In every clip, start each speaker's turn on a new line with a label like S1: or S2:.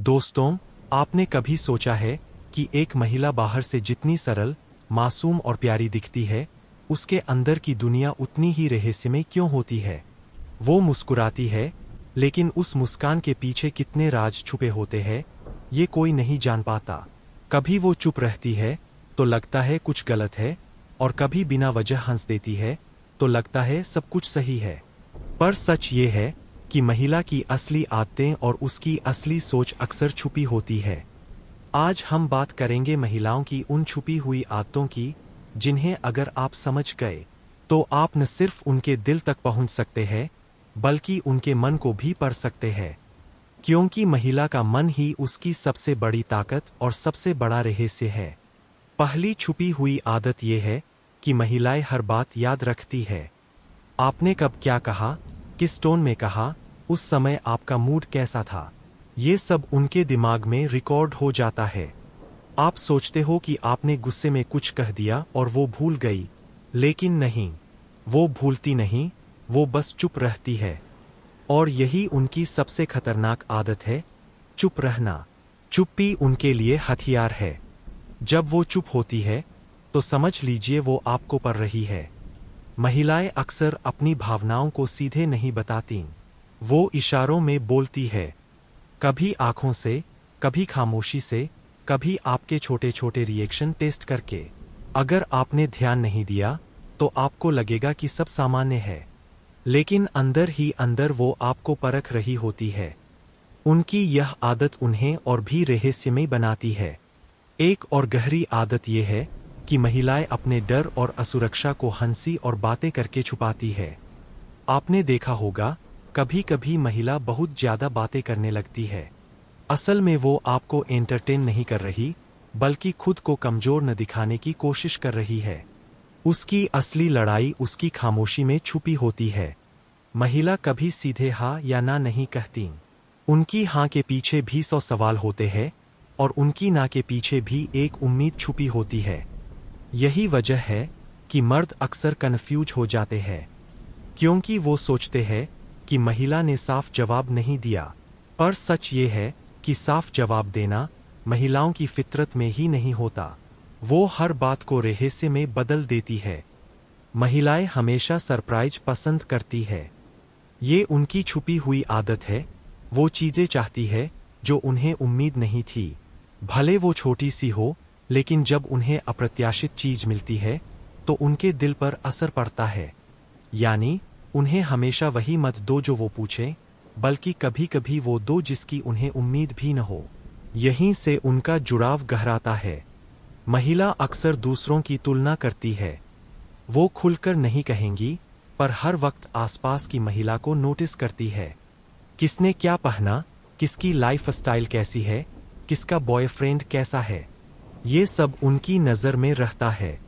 S1: दोस्तों, आपने कभी सोचा है कि एक महिला बाहर से जितनी सरल, मासूम और प्यारी दिखती है, उसके अंदर की दुनिया उतनी ही रहस्यमय क्यों होती है? वो मुस्कुराती है, लेकिन उस मुस्कान के पीछे कितने राज छुपे होते हैं, ये कोई नहीं जान पाता। कभी वो चुप रहती है, तो लगता है कुछ गलत है, और कभी बिना वजह हंस देती है, तो लगता है सब कुछ सही है। पर सच ये है कि महिला की असली आदतें और उसकी असली सोच अक्सर छुपी होती है। आज हम बात करेंगे महिलाओं की उन छुपी हुई आदतों की, जिन्हें अगर आप समझ गए, तो आप न सिर्फ उनके दिल तक पहुंच सकते हैं, बल्कि उनके मन को भी पढ़ सकते हैं। क्योंकि महिला का मन ही उसकी सबसे बड़ी ताकत और सबसे बड़ा रहस्य है। पहली छुपी हुई आदत यह है कि महिलाएं हर बात याद रखती है। आपने कब क्या कहा, किस टोन में कहा, उस समय आपका मूड कैसा था, ये सब उनके दिमाग में रिकॉर्ड हो जाता है। आप सोचते हो कि आपने गुस्से में कुछ कह दिया और वो भूल गई, लेकिन नहीं, वो भूलती नहीं, वो बस चुप रहती है। और यही उनकी सबसे खतरनाक आदत है, चुप रहना। चुप्पी उनके लिए हथियार है। जब वो चुप होती है, तो समझ लीजिए वो आपको पढ़ रही है। महिलाएं अक्सर अपनी भावनाओं को सीधे नहीं बतातीं। वो इशारों में बोलती है, कभी आंखों से, कभी खामोशी से, कभी आपके छोटे छोटे रिएक्शन टेस्ट करके। अगर आपने ध्यान नहीं दिया, तो आपको लगेगा कि सब सामान्य है, लेकिन अंदर ही अंदर वो आपको परख रही होती है। उनकी यह आदत उन्हें और भी रहस्यमय बनाती है। एक और गहरी आदत यह है कि महिलाएं अपने डर और असुरक्षा को हंसी और बातें करके छुपाती है। आपने देखा होगा, कभी कभी महिला बहुत ज्यादा बातें करने लगती है। असल में वो आपको एंटरटेन नहीं कर रही, बल्कि खुद को कमजोर न दिखाने की कोशिश कर रही है। उसकी असली लड़ाई उसकी खामोशी में छुपी होती है। महिला कभी सीधे हाँ या ना नहीं कहती। उनकी हाँ के पीछे भी 100 सवाल होते हैं, और उनकी ना के पीछे भी एक उम्मीद छुपी होती है। यही वजह है कि मर्द अक्सर कन्फ्यूज हो जाते हैं, क्योंकि वो सोचते हैं कि महिला ने साफ जवाब नहीं दिया। पर सच ये है कि साफ जवाब देना महिलाओं की फितरत में ही नहीं होता। वो हर बात को रहस्य में बदल देती है। महिलाएं हमेशा सरप्राइज पसंद करती है। ये उनकी छुपी हुई आदत है। वो चीजें चाहती है जो उन्हें उम्मीद नहीं थी। भले वो छोटी सी हो, लेकिन जब उन्हें अप्रत्याशित चीज मिलती है, तो उनके दिल पर असर पड़ता है। यानी उन्हें हमेशा वही मत दो जो वो पूछें, बल्कि कभी कभी वो दो जिसकी उन्हें उम्मीद भी न हो। यहीं से उनका जुड़ाव गहराता है। महिला अक्सर दूसरों की तुलना करती है। वो खुलकर नहीं कहेंगी, पर हर वक्त आसपास की महिला को नोटिस करती है। किसने क्या पहना, किसकी लाइफ स्टाइल कैसी है, किसका बॉयफ्रेंड कैसा है, ये सब उनकी नज़र में रहता है।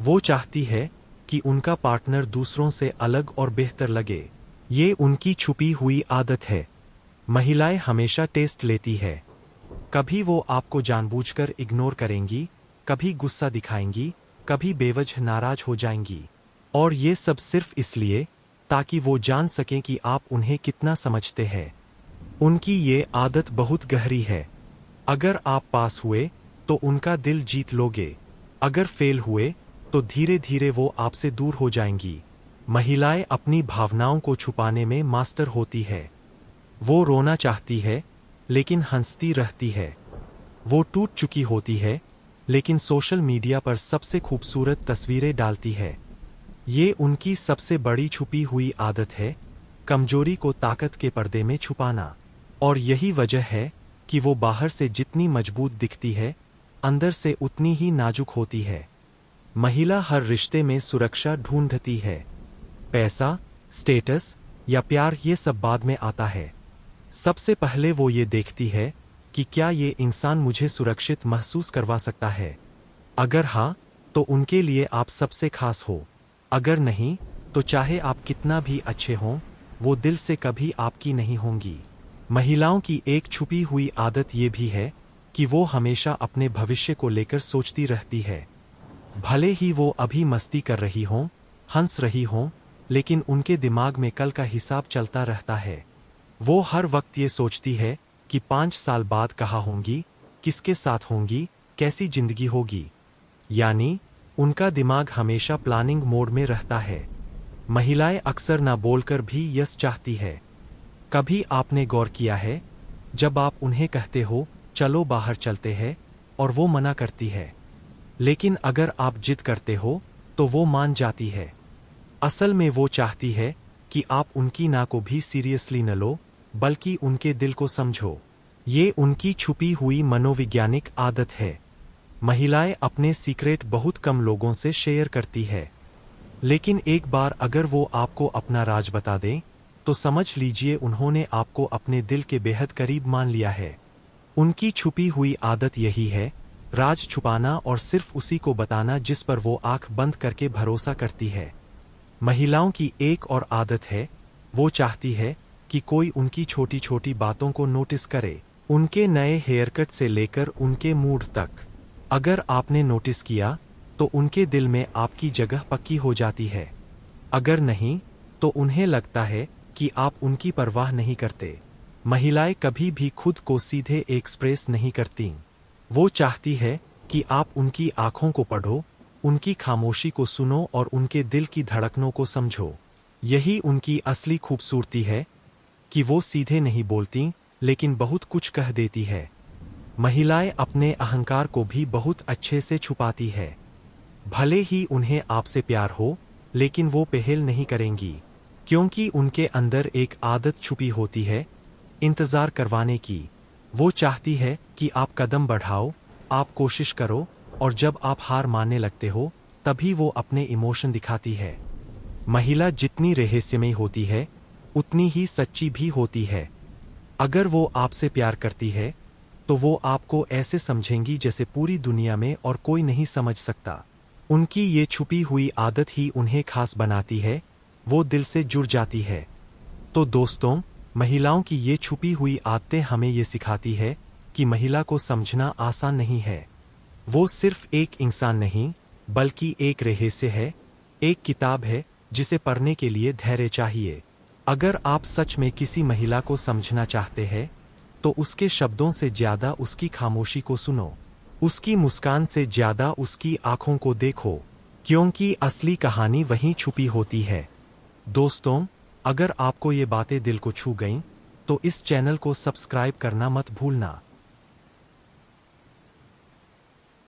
S1: वो चाहती है कि उनका पार्टनर दूसरों से अलग और बेहतर लगे। ये उनकी छुपी हुई आदत है। महिलाएं हमेशा टेस्ट लेती है। कभी वो आपको जानबूझकर इग्नोर करेंगी, कभी गुस्सा दिखाएंगी, कभी बेवजह नाराज हो जाएंगी। और ये सब सिर्फ इसलिए ताकि वो जान सकें कि आप उन्हें कितना समझते हैं। उनकी ये आदत बहुत गहरी है। अगर आप पास हुए, तो उनका दिल जीत लोगे। अगर फेल हुए, तो धीरे धीरे वो आपसे दूर हो जाएंगी। महिलाएं अपनी भावनाओं को छुपाने में मास्टर होती है। वो रोना चाहती है, लेकिन हंसती रहती है। वो टूट चुकी होती है, लेकिन सोशल मीडिया पर सबसे खूबसूरत तस्वीरें डालती है। ये उनकी सबसे बड़ी छुपी हुई आदत है, कमजोरी को ताकत के पर्दे में छुपाना। और यही वजह है कि वो बाहर से जितनी मजबूत दिखती है, अंदर से उतनी ही नाजुक होती है। महिला हर रिश्ते में सुरक्षा ढूंढती है। पैसा, स्टेटस या प्यार, ये सब बाद में आता है। सबसे पहले वो ये देखती है कि क्या ये इंसान मुझे सुरक्षित महसूस करवा सकता है। अगर हाँ, तो उनके लिए आप सबसे खास हो। अगर नहीं, तो चाहे आप कितना भी अच्छे हों, वो दिल से कभी आपकी नहीं होंगी। महिलाओं की एक छुपी हुई आदत ये भी है कि वो हमेशा अपने भविष्य को लेकर सोचती रहती है। भले ही वो अभी मस्ती कर रही हों, हंस रही हों, लेकिन उनके दिमाग में कल का हिसाब चलता रहता है। वो हर वक्त ये सोचती है कि 5 साल बाद कहाँ होंगी, किसके साथ होंगी, कैसी जिंदगी होगी। यानी उनका दिमाग हमेशा प्लानिंग मोड में रहता है। महिलाएं अक्सर ना बोलकर भी यस चाहती है। कभी आपने गौर किया है, जब आप उन्हें कहते हो चलो बाहर चलते हैं और वो मना करती है, लेकिन अगर आप जिद करते हो तो वो मान जाती है। असल में वो चाहती है कि आप उनकी ना को भी सीरियसली न लो, बल्कि उनके दिल को समझो। ये उनकी छुपी हुई मनोवैज्ञानिक आदत है। महिलाएं अपने सीक्रेट बहुत कम लोगों से शेयर करती है, लेकिन एक बार अगर वो आपको अपना राज बता दें तो समझ लीजिए उन्होंने आपको अपने दिल के बेहद करीब मान लिया है। उनकी छुपी हुई आदत यही है, राज छुपाना और सिर्फ उसी को बताना जिस पर वो आंख बंद करके भरोसा करती है। महिलाओं की एक और आदत है, वो चाहती है कि कोई उनकी छोटी छोटी बातों को नोटिस करे, उनके नए हेयरकट से लेकर उनके मूड तक। अगर आपने नोटिस किया तो उनके दिल में आपकी जगह पक्की हो जाती है, अगर नहीं तो उन्हें लगता है कि आप उनकी परवाह नहीं करते। महिलाएं कभी भी खुद को सीधे एक्सप्रेस नहीं करती। वो चाहती है कि आप उनकी आंखों को पढ़ो, उनकी खामोशी को सुनो और उनके दिल की धड़कनों को समझो। यही उनकी असली खूबसूरती है कि वो सीधे नहीं बोलती, लेकिन बहुत कुछ कह देती है। महिलाएं अपने अहंकार को भी बहुत अच्छे से छुपाती है। भले ही उन्हें आपसे प्यार हो, लेकिन वो पहल नहीं करेंगी, क्योंकि उनके अंदर एक आदत छुपी होती है, इंतजार करवाने की। वो चाहती है कि आप कदम बढ़ाओ, आप कोशिश करो, और जब आप हार मानने लगते हो तभी वो अपने इमोशन दिखाती है। महिला जितनी रहस्यमयी होती है उतनी ही सच्ची भी होती है। अगर वो आपसे प्यार करती है तो वो आपको ऐसे समझेंगी जैसे पूरी दुनिया में और कोई नहीं समझ सकता। उनकी ये छुपी हुई आदत ही उन्हें खास बनाती है, वो दिल से जुड़ जाती है। तो दोस्तों, महिलाओं की ये छुपी हुई आदतें हमें ये सिखाती है कि महिला को समझना आसान नहीं है। वो सिर्फ एक इंसान नहीं, बल्कि एक रहस्य है, एक किताब है जिसे पढ़ने के लिए धैर्य चाहिए। अगर आप सच में किसी महिला को समझना चाहते हैं तो उसके शब्दों से ज्यादा उसकी खामोशी को सुनो, उसकी मुस्कान से ज्यादा उसकी आंखों को देखो, क्योंकि असली कहानी वहीं छुपी होती है। दोस्तों, अगर आपको ये बातें दिल को छू गईं तो इस चैनल को सब्सक्राइब करना मत भूलना।